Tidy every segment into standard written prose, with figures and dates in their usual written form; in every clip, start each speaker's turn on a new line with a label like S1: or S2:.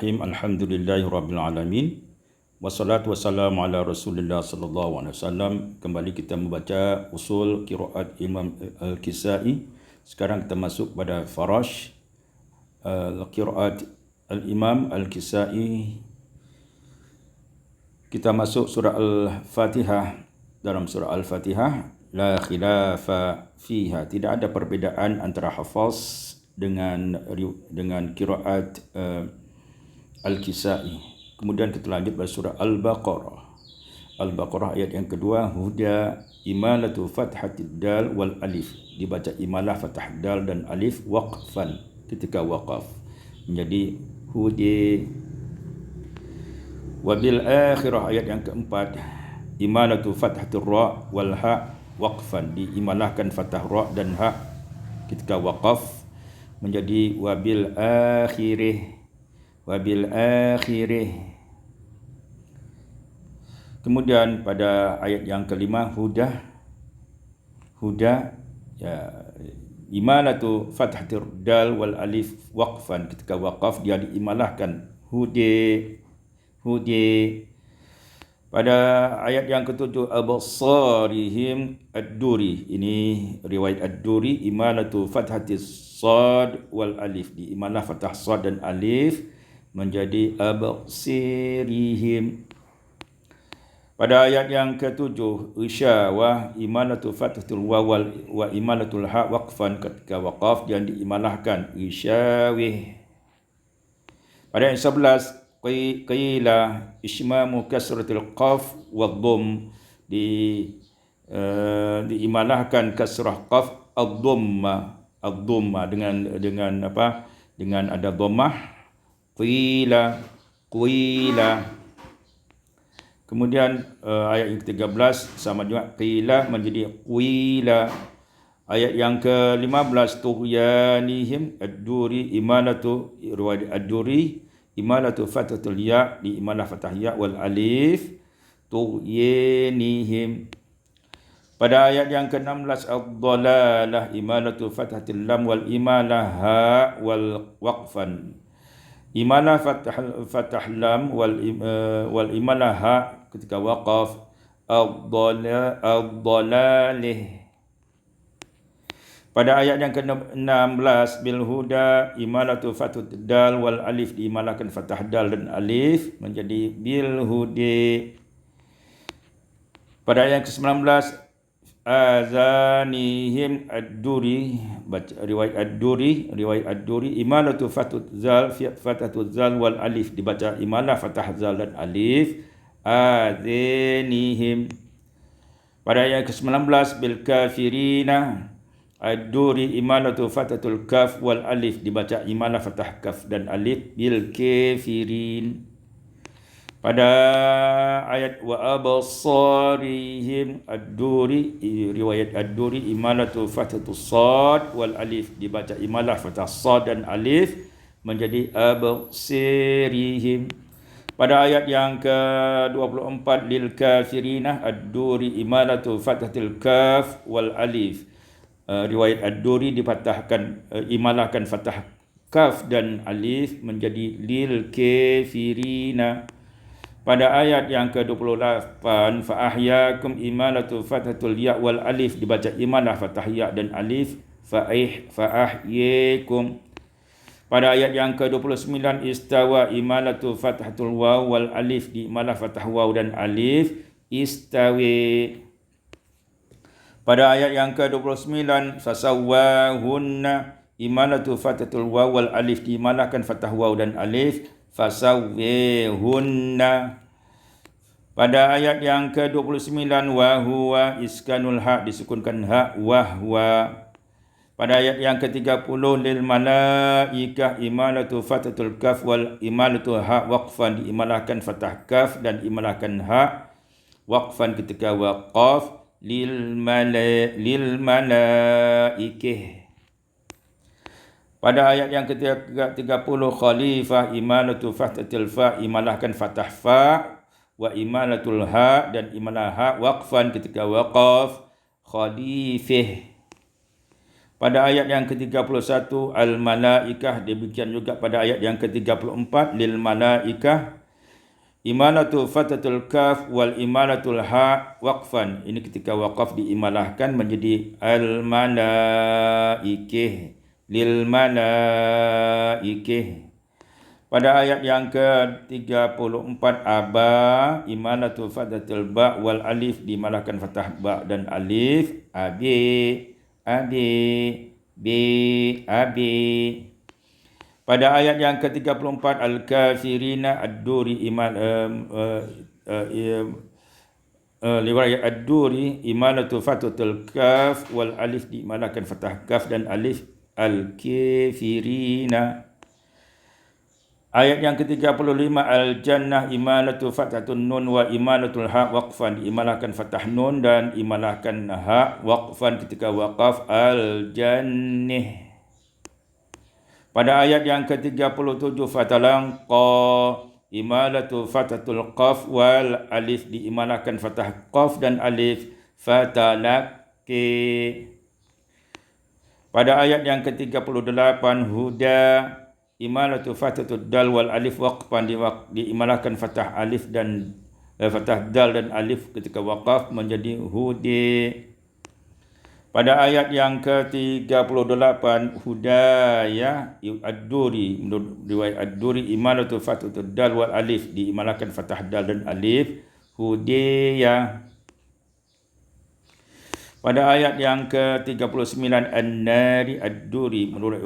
S1: Bismillahirrahmanirrahim. Alhamdulillahirabbil alamin. Wassalatu wassalamu ala Rasulillah sallallahu alaihi wasallam. Kembali kita membaca usul qiraat Imam Al-Kisai. Sekarang kita masuk pada farash qiraat Al-Imam Al-Kisai. Kita masuk surah Al-Fatihah. Dalam surah Al-Fatihah, la khilafa fiha, tidak ada perbezaan antara hafaz dengan qiraat Al-Kisai. Kemudian kita lanjut pada surah Al-Baqarah. Al-Baqarah ayat yang kedua, huda imalatu fathatid dal wal alif. Dibaca imalah fathah dal dan alif waqfan ketika waqaf. Menjadi hudi. Wabil akhirah ayat yang keempat, imalatu fathatir ra wal ha waqfan. Diimalahkan fathah ra dan ha ketika waqaf. Menjadi wabil akhirih. Wabil akhirih. Kemudian pada ayat yang kelima, huda ya, imalatu fathatir dal wal alif waqfan, ketika waqaf dia diimalahkan hudi. Pada ayat yang ketujuh, absarihim ad-duri, ini riwayat ad-duri, imalatu fathatis sad wal alif, diimalah fathah sad dan alif menjadi absirihim. Pada ayat yang ketujuh, isyawah imalatu fathatul waw wa imalatul ha waqfan, ketika waqaf dan diimalahkan isyawih. Pada ayat 11, qila ismamu kasratul qaf wa dhamm, diimalahkan kasrah qaf ad-dhamma dengan apa? Dengan ada dhammah. Qila. Kemudian ayat yang ke-13 sama juga, qila menjadi qila. Ayat yang ke-15, tughyanihim ad-duri, imalatu riwayat ad-duri, imalatu fathatul ya, di imalah fathah ya wal alif, tughyanihim. Pada ayat yang ke-16, ad-dhalalah, imalatu fathatil lam wal imalah ha wal waqfan. Imalah fathah lam wal imalah ha ketika waqaf, ad-dhalalih. Pada ayat yang ke-16, bil huda imalatu fathud dal wal alif, diimalahkan fathah dal dan alif menjadi bil hudi. Pada ayat ke-19, azanihim ad-duri, baca riwayat ad-duri, imalatu fathud zal wal alif, dibaca imalah fathah zal dan alif, azanihim. Pada ayat ke-19, bil kafirina ad-duri, imalatu fathatul kaf wal alif, dibaca imalah fathah kaf dan alif, bil kafirin. Pada ayat wa absarihim ad-duri, riwayat ad-duri, imalatu fathatus sad wal alif, dibaca imalah fathah sad dan alif menjadi absirihim. Pada ayat yang ke-24, lil kafirina ad-duri, imalatu fathatil kaf wal alif, riwayat ad-duri dipatahkan, imalahkan fathah kaf dan alif menjadi lil kafirina. Pada ayat yang ke-28, fa ahyakum, imalatu fathatul ya wal alif, dibaca imalah fathah ya dan alif, fa ahyakum. Pada ayat yang ke-29, istawa, imalatu fathatul waw wal alif, diimalah fathah waw dan alif, istawi. Pada ayat yang ke-29, fasawwahunna, imalatu fathatul waw wal alif, diimalahkan fathah waw dan alif, fasawwihunna. Pada ayat yang ke-29, wa huwa iskanul ha, disukunkan ha, wa huwa. Pada ayat yang ke-30, lil malaikah, imalatu fathatul kaf wal imalatu ha waqfan, diimalahkan fathah kaf dan imalahkan ha waqfan ketika waqaf, lil malaikih. Pada ayat yang ke-30, khalifah, imalatu fathatil fa, imalahkan fathah fa wa imalatul ha dan imalah ha waqfan ketika waqaf, khalifih. Pada ayat yang ke-31 al-malaikah, demikian juga pada ayat yang ke-34 lil malaikah. Imalatu fatatul kaf wal imalatul ha waqfan. Ini ketika waqaf diimalahkan menjadi al-malaikih lil malaikih. Pada ayat yang ke-34 aba imalatu fatatul ba wal alif diimalahkan fathah ba dan alif abi Pada ayat yang ke-34 al-kafirina ad-duri riwayat ad-duri imalatu fatatul kaf wal alif diimalahkan fathah kaf dan alif al-kafirina. Ayat yang ke-35 al-jannah imalatu fathatun nun wa imalatul ha waqfan, diimalahkan fathah nun dan imalahkan ha waqfan ketika waqaf al-jannih. Pada ayat yang ke-37 fatalang qa imalatu fathatul qaf wal alif diimalahkan fathah qaf dan alif fatalaki. Pada ayat yang ke-38 huda imalatu fathatud dal wal alif waqfan diimalahkan fathah alif dan fathah dal dan alif ketika waqaf menjadi hudi. Pada ayat yang ke-38 hudayah ad-duri, menurut riwayat ad-duri imalatu fathatud dal wal alif diimalahkan fathah dal dan alif hudayah. Pada ayat yang ke-39 an-nari ad-duri, menurut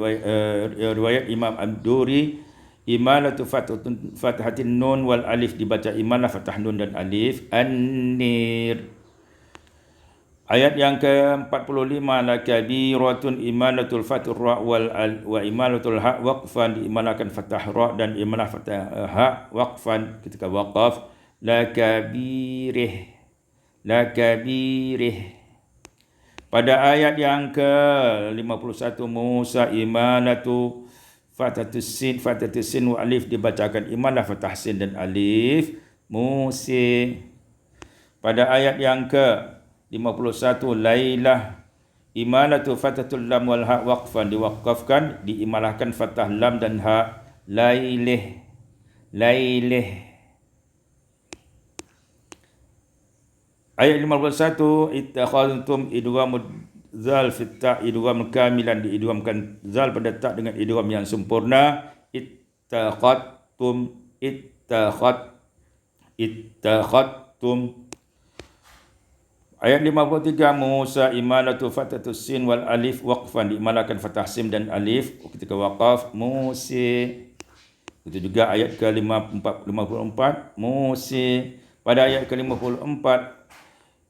S1: riwayat Imam ad-duri imalatu fathatin nun wal alif dibaca imalah fathah nun dan alif an-nir. Ayat yang ke-45 la kabiratun imalatul fathur ra wa imalatul ha waqfan diimalahkan fathah ra dan imalah fathah ha waqfan ketika waqaf la kabirih. Pada ayat yang ke-51 Musa imalatu fathatus sin wa alif dibacakan imalah fathah sin dan alif Musa. Pada ayat yang ke-51 Lailah imalatu fathatul lam wal ha waqfan diwaqafkan diimalahkan fathah lam dan ha lailih. Ayat 51 ittakhadtum idgham zal fi ta idgham kamilan diidghamkan zal pada ta dengan idgham yang sempurna ittakhadtum. Ayat 53 Musa imalatu fathatus sin wal alif waqfan diimalahkan fathah sim dan alif ketika waqaf Musa. Itu juga ayat ke-54 Musa. Pada ayat ke-54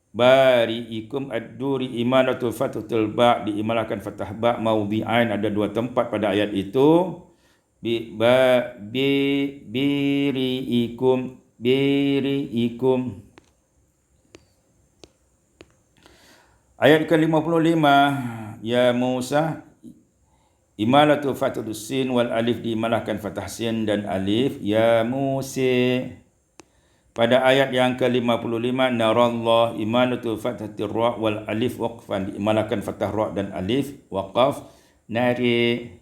S1: bari'ikum ad-duri imalatu fathatul ba diimalahkan fathah ba mawdi'ain, ada dua tempat pada ayat itu. Biri'ikum. Ayat ke-55 ya Musa imalatu fathatus sin wal alif diimalahkan fathah sin dan alif ya Musa. Pada ayat yang ke-55 narallah imalatu fathatir ra wal alif waqfan diimalahkan fathah ra dan alif waqaf nari.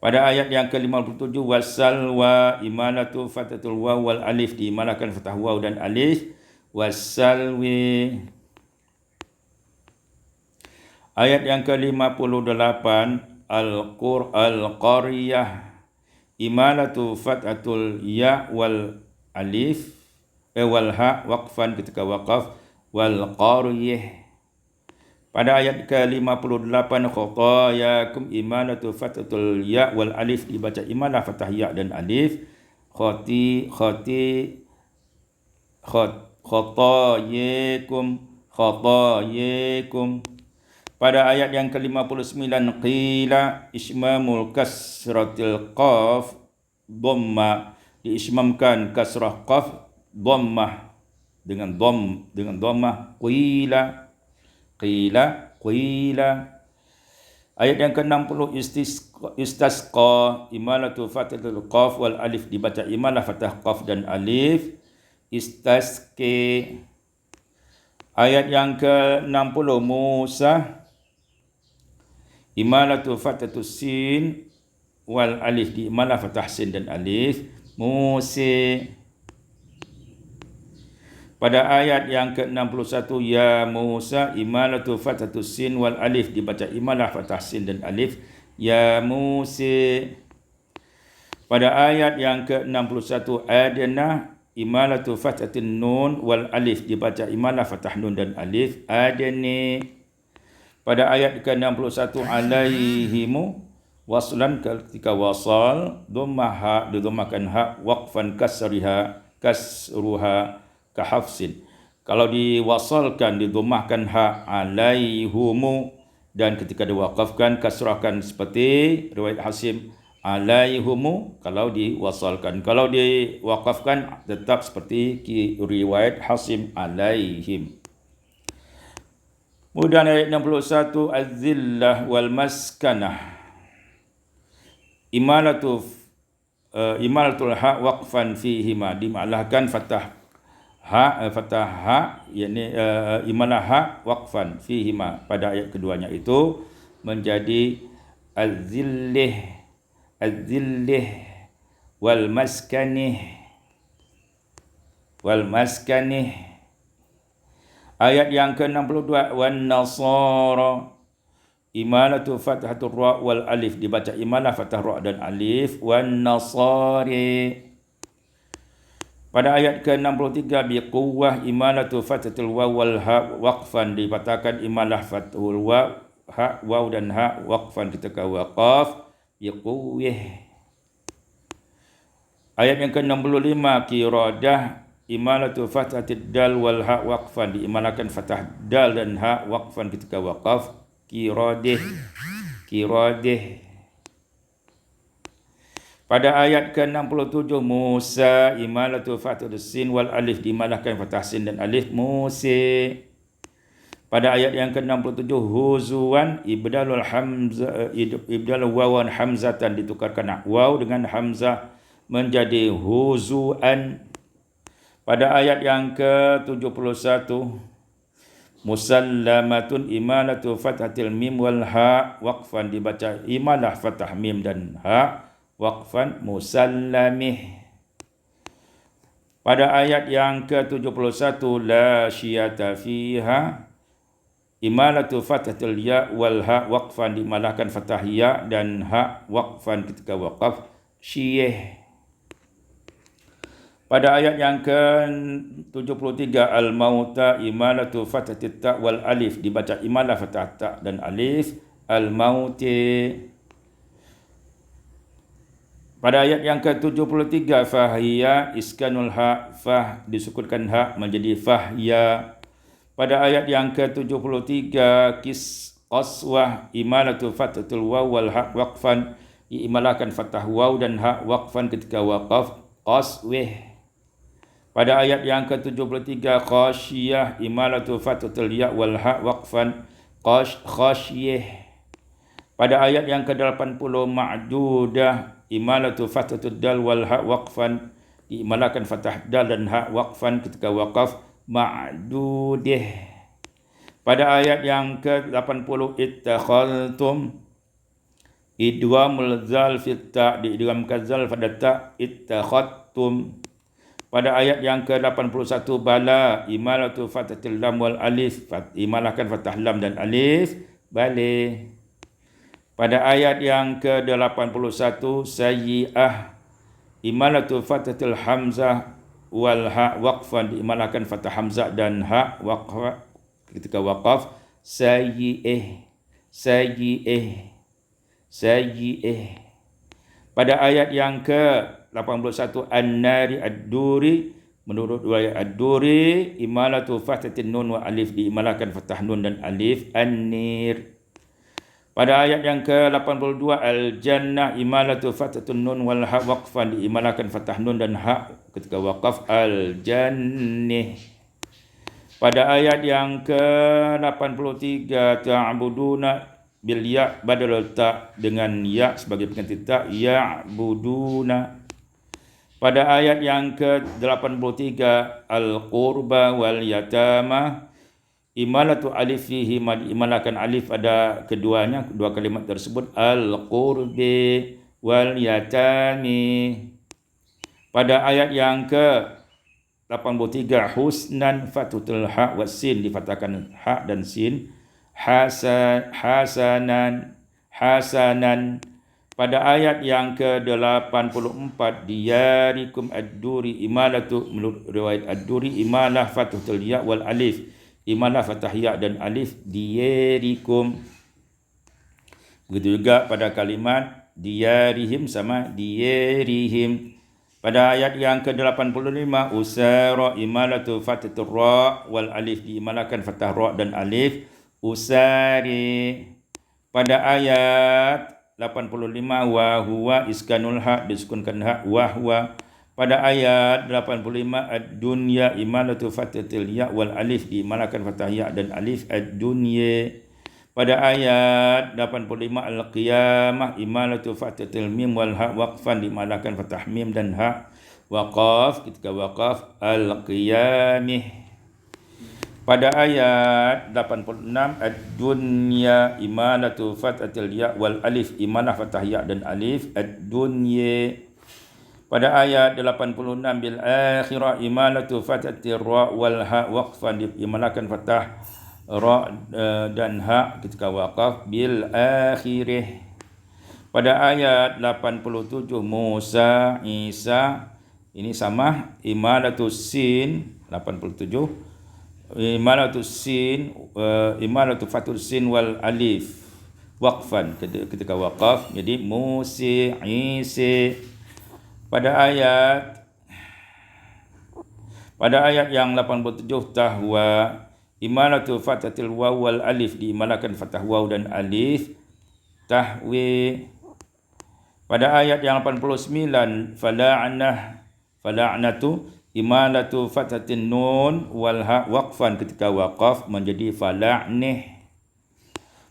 S1: Pada ayat yang ke-57 wasalwa imalatu fathatul waw wal alif diimalahkan fathah waw dan alif wasalwi. Ayat yang ke-58 al-qaryah imalatu fathatul ya wal alif wal ha waqfan ketika waqaf wal qaryah. Pada ayat ke-58 khatayakum imalatu fathatul ya wal alif dibaca imalah fathah ya dan alif khatayakum. Pada ayat yang ke-59 qila ismamul kasratil qaf dhamma diismamkan kasrah qaf dhammah dengan dhammah qila. Ayat yang ke-60 istasqa imalatu fathatul qaf wal alif dibaca imalah fathah qaf dan alif istasqi. Ayat yang ke-60 Musa imalatu fatatus sin wal alif diimalah fathah sin dan alif. Musa. Pada ayat yang ke-61 ya Musa imalatu fatatus sin wal alif dibaca imalah fathah sin dan alif. Ya Musa. Pada ayat yang ke-61 adna imalatu fatatin nun wal alif dibaca imalah fathah nun dan alif. Adni. Pada ayat ke-61 alaihimu waslan ketika wasal dhammah ha didhammakan ha waqfan kasruha kahafsin. Kalau diwasalkan didhammahkan ha alaihumu, dan ketika diwaqafkan kasrahkan seperti riwayat Hasim alaihumu kalau diwasalkan. Kalau diwaqafkan tetap seperti riwayat Hasim alaihim. Kemudian ayat 61 az-zillah wal maskanah imalatul ha waqfan fihima dimalahkan fathah ha yakni imalah ha waqfan fihima. Pada ayat keduanya itu menjadi az-zillih wal maskanih. Ayat yang ke-62 wan nasara imalatu fathatur ra wal alif dibaca imalah fathah ra dan alif. Wan nasari. Pada ayat ke-63 biquwwah imalatu fathatul waw wal ha waqfan dipatahkan imalah fathul waw ha waw dan ha waqfan ketika waqaf biquwwih. Ayat yang ke-65 qiradah imalatu fathatid dal wal ha waqfan diimalahkan fathah dal dan ha waqfan ketika waqaf qiradih. Pada ayat ke-67 Musa imalatu fathatus sin wal alif diimalahkan fathah sin dan alif. Musa. Pada ayat yang ke-67 huzuan ibdalul wawan hamzatan ditukarkan waw dengan hamzah menjadi huzuan. Pada ayat yang ke-71 musallamatun imalatu fathatil mim wal ha waqfan dibaca imalah fathah mim dan ha waqfan musallamih. Pada ayat yang ke-71 la syiyata fiha imalatu fathatil ya wal ha waqfan dimalahkan fathah ya dan ha waqfan ketika waqaf syiyah. Pada ayat yang ke-73 al-mauta imalatu fathatit ta wal alif dibaca imalah fathah ta dan alif al-mauti. Pada ayat yang ke-73 fahiya iskanul ha fah disukunkan ha menjadi fahya. Pada ayat yang ke-73 qaswah imalatu fathatul waw wal ha waqfan diimalahkan fathah waw dan ha waqfan ketika waqaf qaswih. Pada ayat yang ke-73 khasyiyah imalatu fathatul ya wal ha waqfan khasyih. Pada ayat yang ke-80 ma'dudah imalatu fathatul dal wal ha waqfan diimalahkan fathah dal dan ha waqfan ketika waqaf ma'dudih. Pada ayat yang ke-80 ittakhadtum idwamul zal fit ta diidghamkan zal pada ta ittakhadtum. Pada ayat yang ke-81 bala imalatu fathatil lam wal alif imalahkan fathah lam dan alif bali. Pada ayat yang ke-81 sayyi'ah imalatu fathatil hamzah wal ha waqfan diimalahkan fathah hamzah dan ha waqf ketika waqaf sayyi'ah. Pada ayat yang ke-81 an-nari ad-duri menurut riwayat ad-duri imalatu fathatin nun wa alif diimalahkan fathah nun dan alif an-nir. Pada ayat yang ke-82 al-jannah imalatu fathatun nun wal ha waqfan diimalahkan fathah nun dan ha ketika waqaf al-jannih. Pada ayat yang ke-83 ta'buduna bil ya badal ta dengan ya sebagai pengganti ta ya'buduna. Pada ayat yang ke-83 al-qurba wal yatama imalatu alif fihi, imalakan alif pada keduanya, kedua kalimat tersebut, al-qurbi wal yatami. Pada ayat yang ke 83, husnan fatutul ha wa sin, difatahkan ha dan sin, hasanan. Pada ayat yang ke-84, diyarikum ad-duri, imalatu, menurut riwayat ad-duri, imalah fathatul ya wal alif, imalah fathah ya dan alif, diyarikum. Begitu juga pada kalimat diyarihim sama diyarihim. Pada ayat yang ke-85, usara, imalatu fathatul ra wal alif, diimalahkan fathah ra dan alif, usari. Pada ayat 85, wa huwa iskanul ha, disukunkan ha, wa huwa. Pada ayat 85, ad-dunya, imalatu fathatil ya wal alif, diimalahkan fathah ya dan alif, ad-dunya. Pada ayat 85, al-qiyamah, imalatu fathatil mim wal ha waqfan, diimalahkan fathah mim dan ha, waqaf, ketika waqaf, al-qiyamih. Pada ayat 86, ad-dunya, imalatu fathatil ya wal alif, imalah fathah ya dan alif, ad-dunya. Pada ayat 86, bil akhirah, imalatu fathatir ra wal ha waqfan, diimalahkan fathah ra dan ha ketika waqaf, bil akhirih. Pada ayat 87, Musa, Isa, ini sama, imalatu sin, 87, imalatu sin, imalatu fathul sin wal alif waqfan, ketika waqaf, jadi Musa, Isa. Pada ayat yang 87, tahwa, imalatu fathatil waw wal alif, diimalahkan fathah waw dan alif, tahwi. Pada ayat yang 89, fala'natu, imalatu fathatin nun wal ha waqfan, ketika waqaf menjadi fala'nih.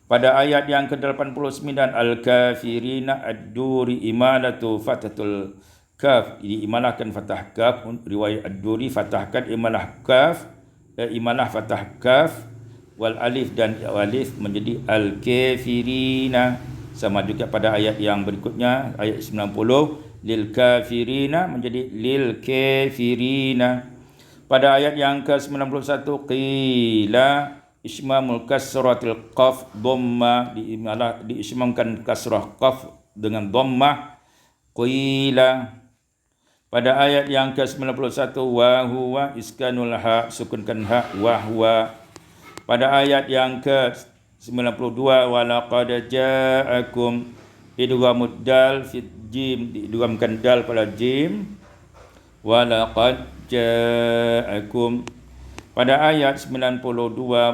S1: Pada ayat yang ke-89, al-kafirina ad-duri, imalatu fathatul kaf, diimalahkan fathah kaf, riwayat ad-duri fathahkan imalah kaf, imalah fathah kaf wal alif dan alif menjadi al-kafirina. Sama juga pada ayat yang berikutnya, ayat 90, lil kafirina menjadi lil kafirina. Pada ayat yang ke-91, qila, ismamul kasratil qaf dhamma, diismamkan kasrah qaf dengan dhammah, qila. Pada ayat yang ke-91, wa huwa iskanul ha, sukunkan ha, wa huwa. Pada ayat yang ke-92, wa laqad ja'akum, idghamud dal fit jim, diidghamkan dal pada jim, wa laqad ja'akum. Pada ayat 92,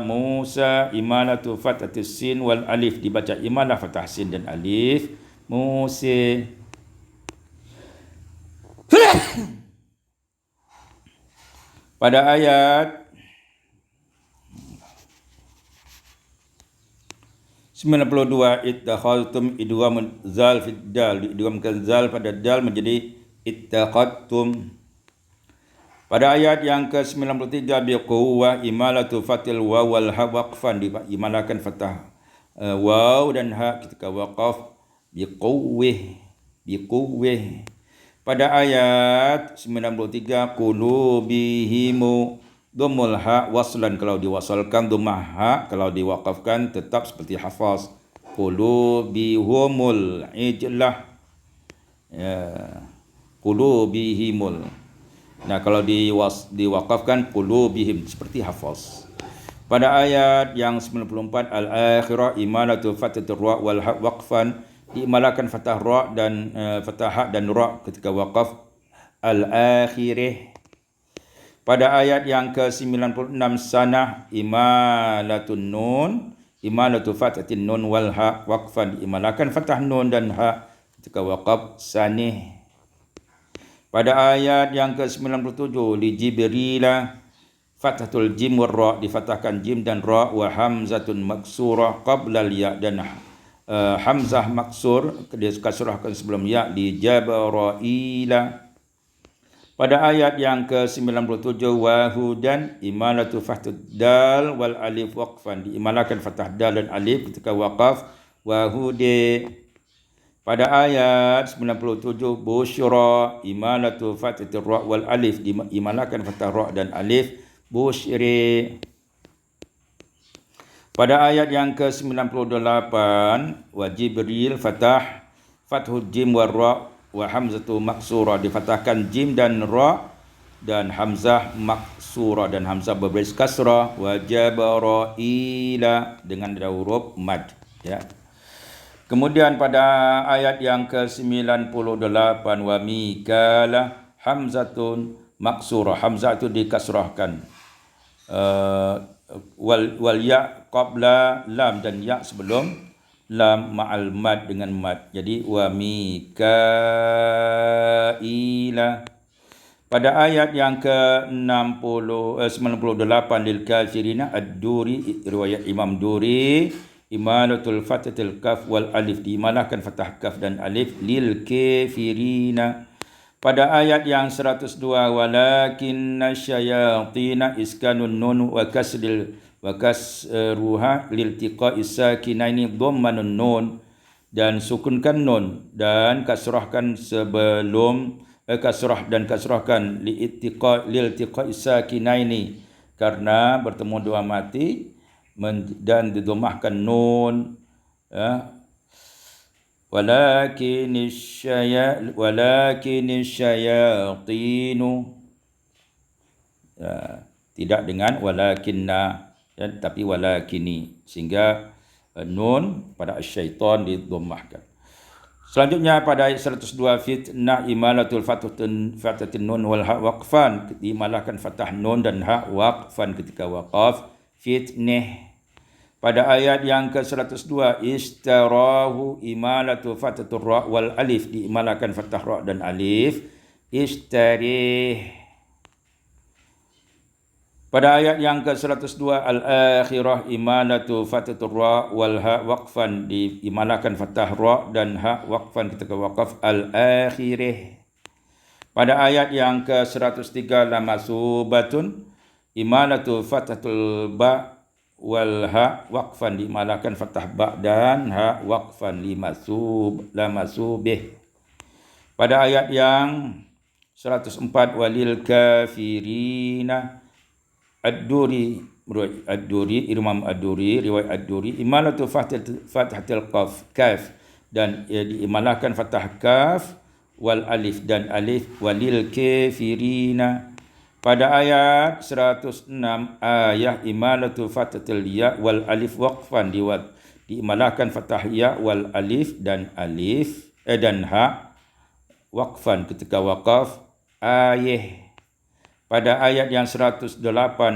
S1: Musa, imalatu fathatis sin wal alif, dibaca imalah fathah sin dan alif, Musa. Pada ayat 92, ittakhadtum, idgham zal fid dal, diidghamkan zal pada dal menjadi ittakhadtum. Pada ayat yang ke-93, biquwwah, imalatu fathil waw wal ha waqfan, diimalahkan fathah waw dan ha ketika waqaf, biquwwih. Pada ayat 93, qulubihimu, dhammul ha waslan, kalau diwasalkan dhammah ha, kalau diwaqafkan tetap seperti hafaz, qulubihumul ijlah, qulubihimul. Nah, kalau diwaqafkan qulubihim seperti hafaz. Pada ayat yang 94, al-akhirah, imalatu fathatur ra wal ha waqfan, diimalahkan fathah ra dan fathah ha dan ra ketika waqaf, al-akhirih. Pada ayat yang ke-96, sanah, imalatun nun, imalatu fathatin nun wal ha waqfan, diimalahkan fathah nun dan ha ketika waqaf, sanih. Pada ayat yang ke-97, li Jibrila, fathatul jim wal ra, difathahkan jim dan ra, wa hamzatun maksurah qabla ya, dan hamzah maksur, dia kasrahkan sebelum ya, li Jabraila. Pada ayat yang ke-97 wa hudan imalatu fathud dal wal alif waqfan, diimalakan fathah dal dan alif ketika waqaf. Wa hude. Pada ayat 97 busyra imalatu fathatir ra wal alif, diimalakan fathah ra dan alif busyri. Pada ayat yang ke-98 wa jibril fathul jim war ra wa hamzatu maksura, difathahkan jim dan ra dan hamzah maksura, dan hamzah berbaris kasrah. Wa jabraila dengan huruf mad, ya. Kemudian pada ayat yang ke-98 wa mikala hamzatun maksura, hamzah itu dikasrahkan, wal ya qabla lam, dan ya sebelum lam ma'al mad dengan mad. Jadi wa mikaila. Pada ayat yang ke-98 lil kafirina ad-duri, riwayat Imam Duri, imalatul fathatil kaf wal alif, diimalahkan fathah kaf dan alif lil kafirina. Pada ayat yang 102 walakinna syayatina iskanun nun wa kasruha liltiqa'i sakinaini dhammanun nun, dan sukunkan nun dan kasrahkan sebelum kasrahkan liltiqa'i sakinaini, karena bertemu dua mati, dan didomahkan nun, walakinis syayatinu, tidak dengan walakinna, tapi walakini, sehingga nun pada syaitan didomahkan. Selanjutnya pada ayat 102 fitnah imalatul fathatin nun wal ha waqfan, diimalahkan fathah nun dan ha waqfan ketika waqaf fitnah. Pada ayat yang ke-102 istarahu imalatu fathatur ra wal alif, diimalahkan fathah ra dan alif istarih. Pada ayat yang ke-102 al-akhirah imalatu fathatur ra wal ha waqfan, diimalahkan fathah ra dan ha waqfan ketika waqaf al-akhirah. Pada ayat yang ke-103 lamasubatun imalatu fathatul ba wal ha waqfan, diimalahkan fathah ba dan ha waqfan lamasubih. Pada ayat yang 104 walil kafirina ad-duri, Imam ad-duri, riwayat ad-duri, imalatu fathatil kaf, dan diimalahkan fathah kaf wal alif dan alif walil kafirina. Pada ayat 106 ayah imalatu fathatil ya wal alif waqfan, diimalahkan fathah ya wal alif dan alif dan ha waqfan ketika waqaf ayah. Pada ayat yang 108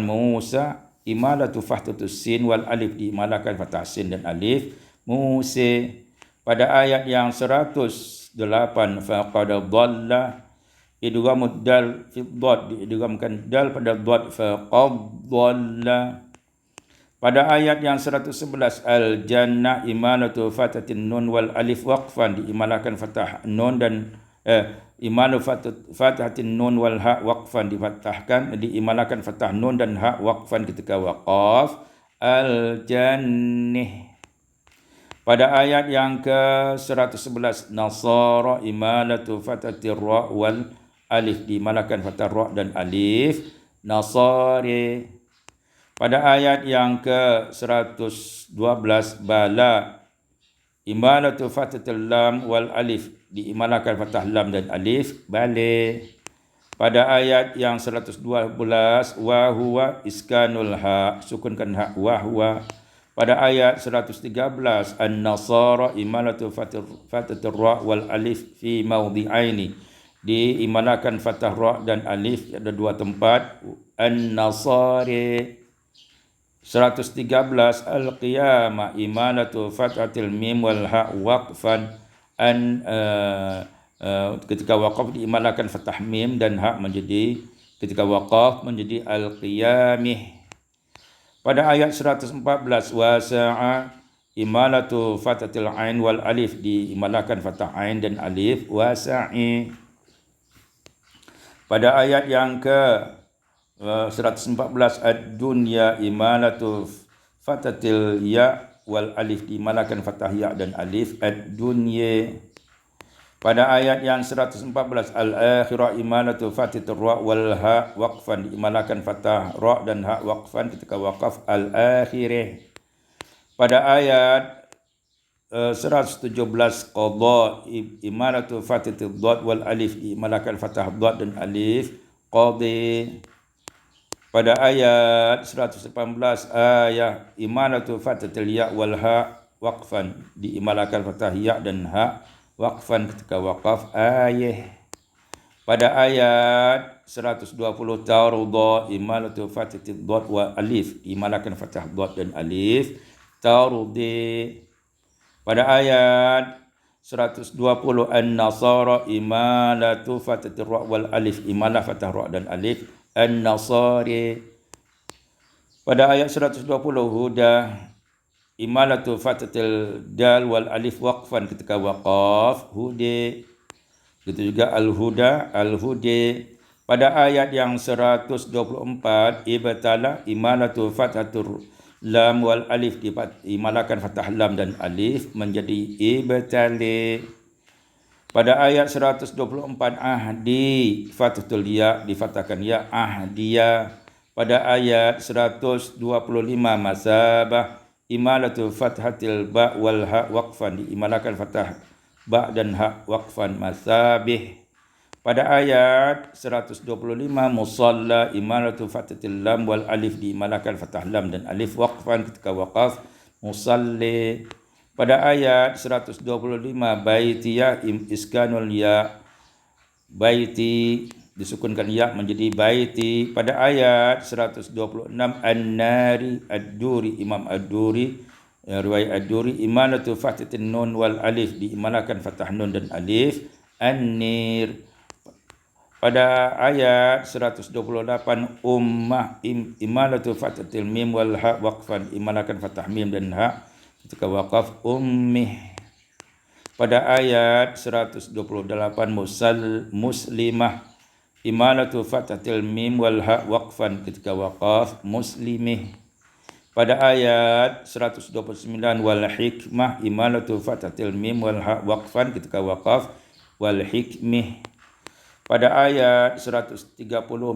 S1: Musa imalatu fathatus sin wal alif, diimalahkan fathah sin dan alif Musa. Pada ayat yang 108 faqad dhalla idghamud dal fi dhad, diidghamkan dal pada dhad faqad dhalla. Pada ayat yang 111 al jannah imalatu fathatin nun wal alif waqfan, diimalahkan fathah nun dan imalu fathatin nun wal ha waqfan, diimalahkan fathah nun dan ha waqfan ketika waqaf al jannih. Pada ayat yang ke-111 nasara imalatu fathatir ra wal alif, diimalahkan fathah ra dan alif nasari. Pada ayat yang ke-112 bala imalatu fathatil lam wal alif, diimalahkan fathah lam dan alif bale. Pada ayat yang 112 wa huwa iskanul ha, sukunkan ha wa huwa. Pada ayat 113 an-nasara imalatu fathatir ra wal alif fi mawdi'aini, diimalahkan fathah ra dan alif ada dua tempat an-nasari. 113 al-qiyamah imalatu fathatil mim wal ha waqfan, ketika waqaf diimalahkan fathah mim dan ha menjadi ketika waqaf menjadi al-qiyamih. Pada ayat 114 wasa'a imalatu fathatil ain wal alif, diimalahkan fathah ain dan alif wasa'i. Pada ayat yang ke 114, ad-dunya imalatu fatatil ya wal alif, diimalakan fathah ya dan alif, ad-dunya. Pada ayat yang 114, al-akhirah imalatu fatatil ra wal ha waqfan, diimalakan fathah ra dan ha waqfan ketika waqaf, al-akhirah. Pada ayat 117, qadha imalatu fatatil dad wal alif, diimalakan fathah dad dan alif, qadhi. Pada ayat 118, ayah imalatu fatatil ya wal ha waqfan, diimalakan fathah ya dan ha waqfan ketika waqaf, ayah. Pada ayat 120, tarudha imalatu fatatil dad wa alif, diimalakan fathah dad dan alif, tarudi. Pada ayat 120, an-nasara imalatu fatatil ra wal alif, imalah fathah ra dan alif, an-nasari. Pada ayat 120, huda imalatu fatatil dal wal alif waqfan ketika waqaf, hudi. Begitu juga al-huda, al-hudi. Pada ayat yang 124, ibtala imalatu fatatul lam wal alif, diimalakan fathah lam dan alif menjadi ibtali. Pada ayat 124, ahdi fathatul ya, difathahkan ya, ahdiya. Pada ayat 125, masabah imalatu fathatil ba wal ha waqfan, diimalakan fathah ba dan ha waqfan, masabih. Pada ayat 125, musalla imalatu fathatil lam wal alif, diimalakan fathah lam dan alif waqfan ketika waqaf, musalli. Pada ayat 125, baitiyah iskanul ya, baiti disukunkan ya menjadi baiti. Pada ayat 126, an-nari ad-duri, Imam ad-duri, riwayat ad-duri, imalatu fathatin nun wal alif, diimalakan fathah nun dan alif, an-nir. Pada ayat 128, ummah imalatu fathatil mim wal ha waqfan, imalakan fathah mim dan ha ketika waqaf, ummih. Pada ayat 128, muslimah imalatu fathatil mim wal ha waqfan ketika waqaf, muslimih. Pada ayat 129, wal hikmah imalatu fathatil mim wal ha waqfan ketika waqaf, wal hikmih. Pada ayat 130,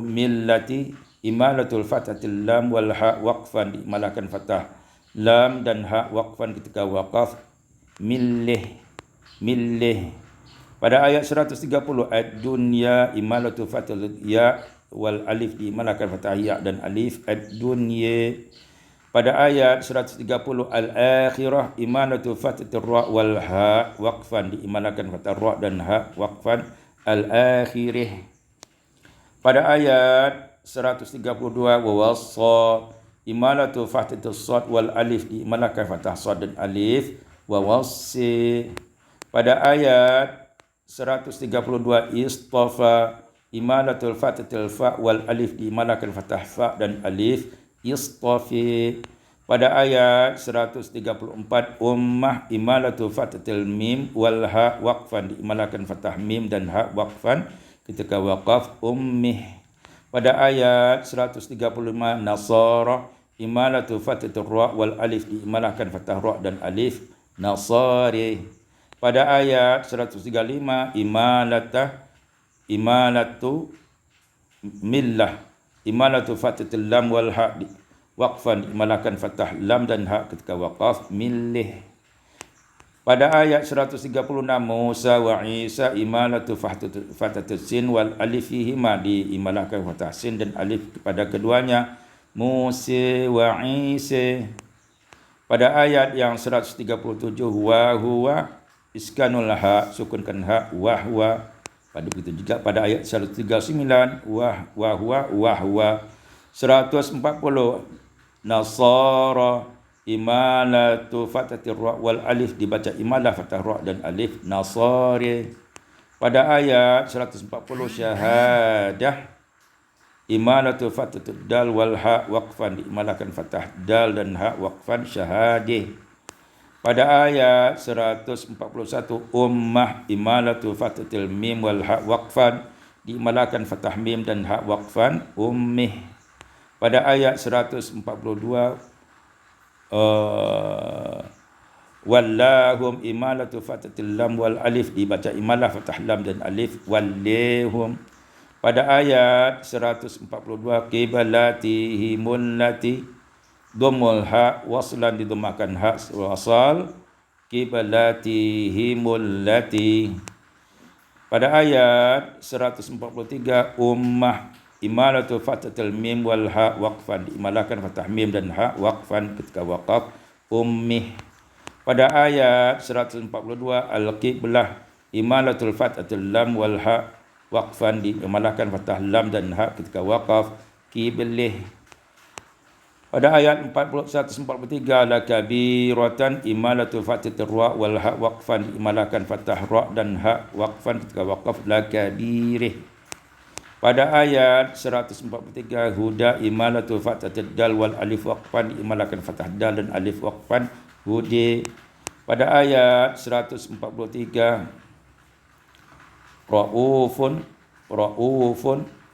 S1: millati imalatul fathatil lam wal ha waqfan, diimalakan fathah lam dan ha waqfan ketika waqaf, millih, millih. Pada ayat 130, ad-dunya imalatu fathatil ya wal alif, diimalakan fathah ya dan alif, ad-dunya. Pada ayat 130, al-akhirah imalatu fathatil ra wal ha waqfan, diimalakan fathah ra dan ha waqfan, al-akhirih. Pada ayat 132, wawassa imalatu fathatil sad wal alif, diimalakan fathah sad dan alif, wawassi. Pada ayat 132, istafa imalatul fathatil fa wal alif, diimalakan fathah fa dan alif, istafi. Pada ayat 134, ummah imalatu fathatil mim wal ha waqfan, diimalakan fathah mim dan ha waqfan ketika waqaf, ummih. Pada ayat 135, nasara imalatu fathatil ra wal alif, diimalakan fathah ra dan alif, nasari. Pada ayat 135, imalatu millah imalatu fathatil lam wal ha waqfan, diimalakan fathah lam dan ha ketika waqaf, millih. Pada ayat 136, Musa wa Isa imalatu fathatil sin wal alif fihima, diimalakan fathah sin dan alif kepada keduanya, Musa wa Isa. Pada ayat yang 137, wa huwa iskanul ha, sukunkan ha, wa huwa. Pada begitu juga pada ayat 139, wa huwa. 140, nasara imalatu fathatir ra wal alif, dibaca imalah fathah ra dan alif, nasari. Pada ayat 140, syahadah imalatu fathatud dal wal ha waqfan, diimalakan fathah dal dan ha waqfan, syahadih. Pada ayat 141, ummah imalatu fathatil mim wal ha waqfan, diimalakan fathah mim dan ha waqfan ummih. Pada ayat 142 wallahum imalatu fatatil lam wal alif dibaca imalah fathah lam dan alif wallahum. Pada ayat 142 qibalatihimul lati dhammul ha waslan didhammakan ha wasal qibalatihimul lati. Pada ayat 143 ummah imalatu fatatil mim wal ha waqfan diimalkan fathah mim dan ha waqfan ketika waqaf ummih. Pada ayat 142 al-qiblah imalatul fatatil lam wal ha waqfan diimalkan fathah lam dan ha ketika waqaf qiblih. Pada ayat 143 la kabiratan imalatul fatatil ra wal ha waqfan diimalkan fathah ra dan ha waqfan ketika waqaf la kabirih. Pada ayat 143 huda imalatul fatatil dal wal alif waqfan diimalkan fathah dal dan alif waqfan hudi. Pada ayat 143 raufun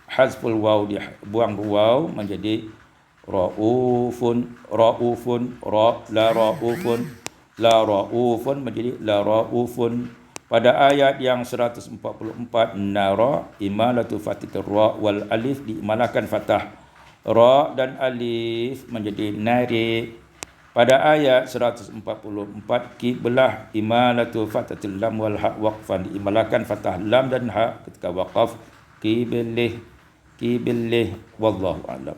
S1: hazful waw dibuang waw menjadi raufun la raufun menjadi la raufun. Pada ayat yang 144 nara imalatu fatatil ra wal alif diimalkan fathah ra dan alif menjadi nari. Pada ayat 144 qiblah imalatu fatatil lam wal ha waqfan diimalkan fathah lam dan ha ketika waqaf qiblih wallahu a'lam.